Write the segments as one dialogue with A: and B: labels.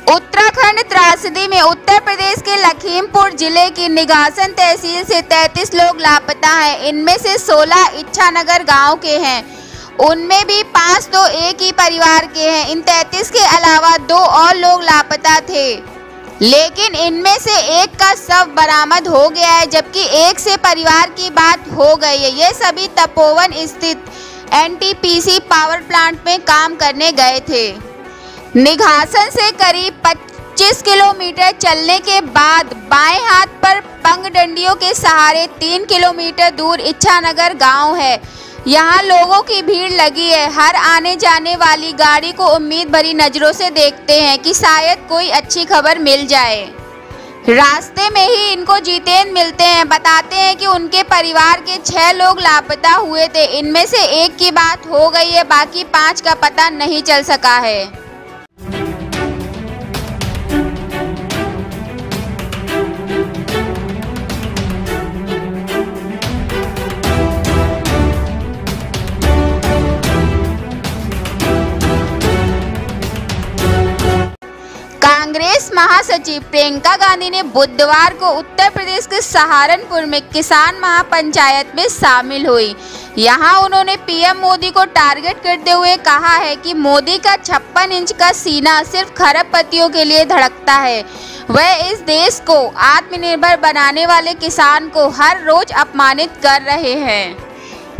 A: उत्तराखंड त्रासदी में उत्तर प्रदेश के लखीमपुर जिले की निघासन तहसील से 33 लोग लापता हैं। इनमें से 16 इच्छानगर गांव के हैं। उनमें भी 5 तो एक ही परिवार के हैं। इन 33 के अलावा 2 और लोग लापता थे, लेकिन इनमें से एक का शव बरामद हो गया है, जबकि एक से परिवार की बात हो गई है। ये सभी तपोवन स्थित NTPC पावर प्लांट में काम करने गए थे। निघासन से करीब 25 किलोमीटर चलने के बाद बाएं हाथ पर पंगडंडियों के सहारे 3 किलोमीटर दूर इच्छानगर गांव है। यहाँ लोगों की भीड़ लगी है। हर आने जाने वाली गाड़ी को उम्मीद भरी नज़रों से देखते हैं कि शायद कोई अच्छी खबर मिल जाए। रास्ते में ही इनको जितेंद्र मिलते हैं। बताते हैं कि उनके परिवार के 6 लोग लापता हुए थे। इनमें से एक की बात हो गई है, बाकी 5 का पता नहीं चल सका है। कांग्रेस महासचिव प्रियंका गांधी ने बुधवार को उत्तर प्रदेश के सहारनपुर में किसान महापंचायत में शामिल हुई। यहां उन्होंने पीएम मोदी को टारगेट करते हुए कहा है कि मोदी का 56 इंच का सीना सिर्फ खरबपतियों के लिए धड़कता है। वह इस देश को आत्मनिर्भर बनाने वाले किसान को हर रोज अपमानित कर रहे हैं।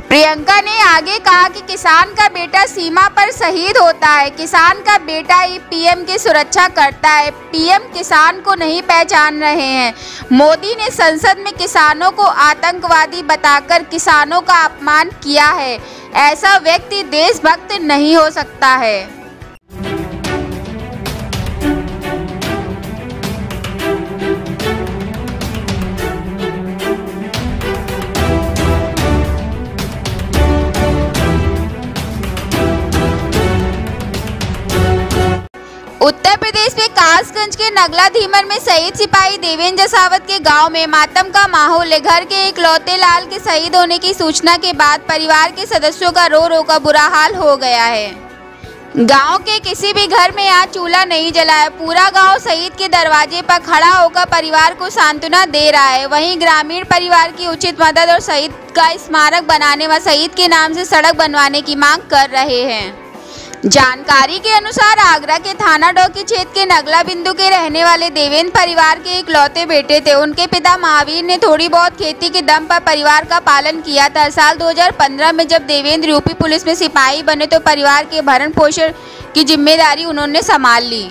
A: प्रियंका ने आगे कहा कि किसान का बेटा सीमा पर शहीद होता है। किसान का बेटा ही पीएम की सुरक्षा करता है। पीएम किसान को नहीं पहचान रहे हैं। मोदी ने संसद में किसानों को आतंकवादी बताकर किसानों का अपमान किया है। ऐसा व्यक्ति देशभक्त नहीं हो सकता है। उत्तर प्रदेश में कासगंज के नगला धीमर में शहीद सिपाही देवेंद्र जसावत के गांव में मातम का माहौल है। घर के इकलौते लाल के शहीद होने की सूचना के बाद परिवार के सदस्यों का रो रो कर बुरा हाल हो गया है। गांव के किसी भी घर में आज चूल्हा नहीं जला है। पूरा गांव शहीद के दरवाजे पर खड़ा होकर परिवार को सांत्वना दे रहा है। वहीं ग्रामीण परिवार की उचित मदद और शहीद का स्मारक बनाने व शहीद के नाम से सड़क बनवाने की मांग कर रहे हैं। जानकारी के अनुसार आगरा के थाना डौकी क्षेत्र के नगला बिंदु के रहने वाले देवेंद्र परिवार के इकलौते बेटे थे। उनके पिता महावीर ने थोड़ी बहुत खेती के दम पर परिवार का पालन किया था। साल 2015 में जब देवेंद्र यूपी पुलिस में सिपाही बने तो परिवार के भरण पोषण की जिम्मेदारी उन्होंने संभाल ली।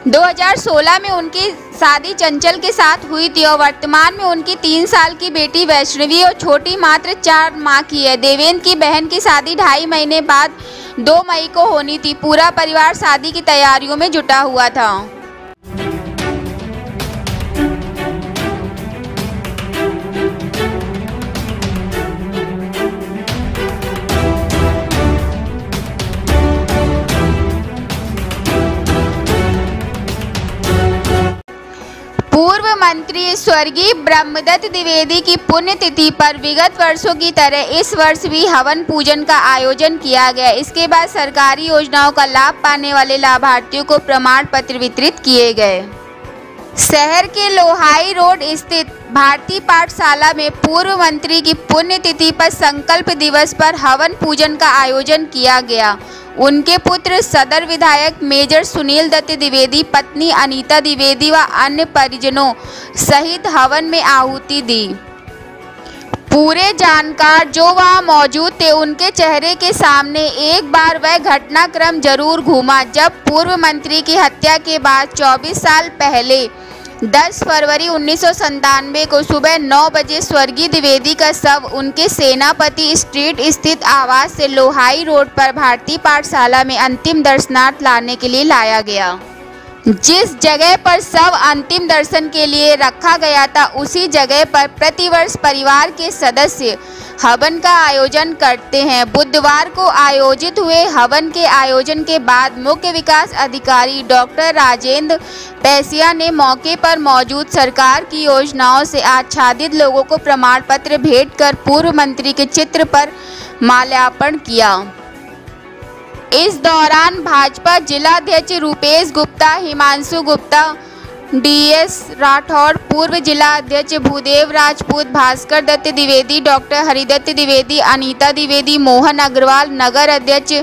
A: 2016 में उनकी शादी चंचल के साथ हुई थी और वर्तमान में उनकी 3 साल की बेटी वैष्णवी और छोटी मात्र 4 माह की है। देवेंद्र की बहन की शादी 2.5 महीने बाद 2 मई को होनी थी। पूरा परिवार शादी की तैयारियों में जुटा हुआ था। पूर्व मंत्री स्वर्गीय ब्रह्मदत्त द्विवेदी की पुण्यतिथि पर विगत वर्षों की तरह इस वर्ष भी हवन पूजन का आयोजन किया गया। इसके बाद सरकारी योजनाओं का लाभ पाने वाले लाभार्थियों को प्रमाण पत्र वितरित किए गए। शहर के लोहाई रोड स्थित भारतीय पाठशाला में पूर्व मंत्री की पुण्यतिथि पर संकल्प दिवस पर हवन पूजन का आयोजन किया गया। उनके पुत्र सदर विधायक मेजर सुनील दत्त द्विवेदी, पत्नी अनीता द्विवेदी व अन्य परिजनों सहित हवन में आहुति दी। पूरे जानकार जो वहां मौजूद थे उनके चेहरे के सामने एक बार वह घटनाक्रम जरूर घूमा जब पूर्व मंत्री की हत्या के बाद 24 साल पहले 10 फरवरी 1997 को सुबह 9 बजे स्वर्गीय द्विवेदी का शव उनके सेनापति स्ट्रीट स्थित आवास से लोहाई रोड पर भारतीय पाठशाला में अंतिम दर्शनार्थ लाने के लिए लाया गया। जिस जगह पर शव अंतिम दर्शन के लिए रखा गया था उसी जगह पर प्रतिवर्ष परिवार के सदस्य हवन का आयोजन करते हैं। बुधवार को आयोजित हुए हवन के आयोजन के बाद मुख्य विकास अधिकारी डॉक्टर राजेंद्र पैसिया ने मौके पर मौजूद सरकार की योजनाओं से आच्छादित लोगों को प्रमाण पत्र भेंट कर पूर्व मंत्री के चित्र पर माल्यार्पण किया। इस दौरान भाजपा जिलाध्यक्ष रूपेश गुप्ता, हिमांशु गुप्ता, डीएस राठौड़, पूर्व जिला अध्यक्ष भूदेव राजपूत, भास्कर दत्त द्विवेदी, डॉक्टर हरिदत्त द्विवेदी, अनीता द्विवेदी, मोहन अग्रवाल, नगर अध्यक्ष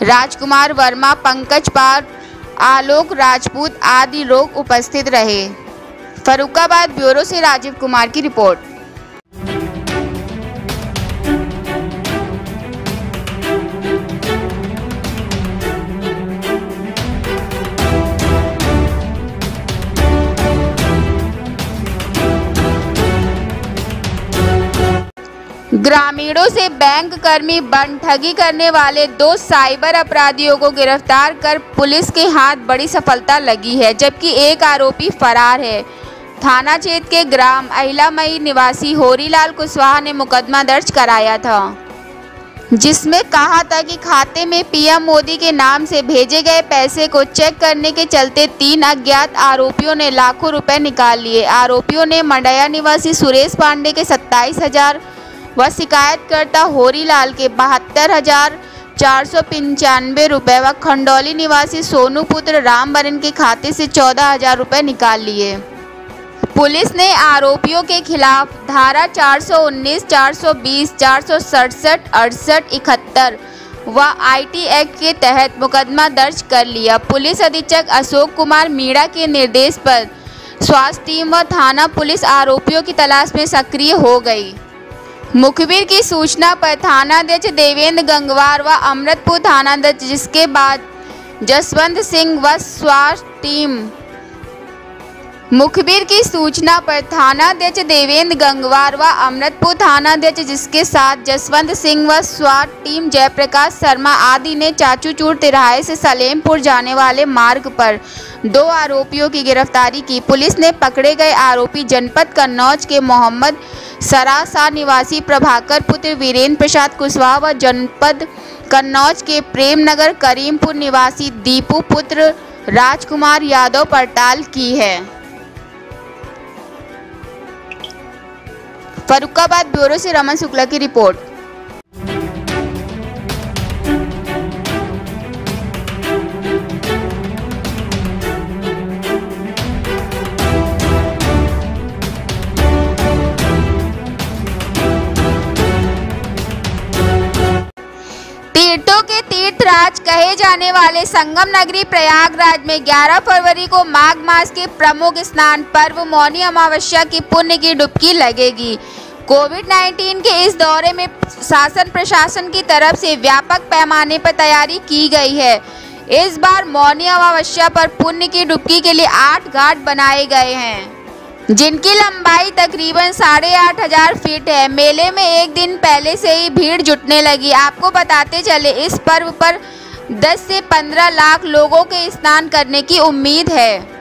A: राजकुमार वर्मा, पंकज पाल, आलोक राजपूत आदि लोग उपस्थित रहे। फर्रुखाबाद ब्यूरो से राजीव कुमार की रिपोर्ट। ग्रामीणों से बैंक कर्मी बन ठगी करने वाले 2 साइबर अपराधियों को गिरफ्तार कर पुलिस के हाथ बड़ी सफलता लगी है, जबकि एक आरोपी फरार है। थाना क्षेत्र के ग्राम अहिलामई निवासी होरीलाल कुशवाहा ने मुकदमा दर्ज कराया था, जिसमें कहा था कि खाते में पीएम मोदी के नाम से भेजे गए पैसे को चेक करने के चलते 3 अज्ञात आरोपियों ने लाखों रुपए निकाल लिए। आरोपियों ने मंडया निवासी सुरेश पांडे के 27,000 व शिकायतकर्ता होरीलाल के 72,495 रुपये व खंडौली निवासी सोनू पुत्र रामबरन के खाते से 14,000 रुपये निकाल लिए। पुलिस ने आरोपियों के खिलाफ धारा 419, 420, 467, 68, 71 व आईटी एक्ट के तहत मुकदमा दर्ज कर लिया। पुलिस अधीक्षक अशोक कुमार मीणा के निर्देश पर स्वास्थ्य टीम व थाना पुलिस आरोपियों की तलाश में सक्रिय हो गई। मुखबिर की सूचना पर थानाध्यक्ष देवेंद्र गंगवार व अमृतपुर थानाध्यक्ष, जिसके बाद जसवंत सिंह व स्वास्थ्य टीम मुखबिर की सूचना पर थानाध्यक्ष देवेंद्र गंगवार व अमृतपुर थानाध्यक्ष, जिसके साथ जसवंत सिंह व स्वाट टीम जयप्रकाश शर्मा आदि ने चाचूचूर तिराहे से सलेमपुर जाने वाले मार्ग पर 2 आरोपियों की गिरफ्तारी की। पुलिस ने पकड़े गए आरोपी जनपद कन्नौज के मोहम्मद सरासा निवासी प्रभाकर पुत्र वीरेंद्र प्रसाद कुशवाहा व जनपद कन्नौज के प्रेमनगर करीमपुर निवासी दीपू पुत्र राजकुमार यादव पड़ताल की है। फर्रुखाबाद ब्यूरो से रमन शुक्ला की रिपोर्ट। तीर्थों के तीर्थराज कहे जाने वाले संगम नगरी प्रयागराज में 11 फरवरी को माघ मास के प्रमुख स्नान पर्व मौनी अमावस्या की पुण्य की डुबकी लगेगी। कोविड-19 के इस दौरे में शासन प्रशासन की तरफ से व्यापक पैमाने पर तैयारी की गई है। इस बार मौनी अमावस्या पर पुण्य की डुबकी के लिए 8 घाट बनाए गए हैं, जिनकी लंबाई तकरीबन 8,500 फीट है। मेले में एक दिन पहले से ही भीड़ जुटने लगी। आपको बताते चले, इस पर्व पर 10 से 15 लाख लोगों के स्नान करने की उम्मीद है।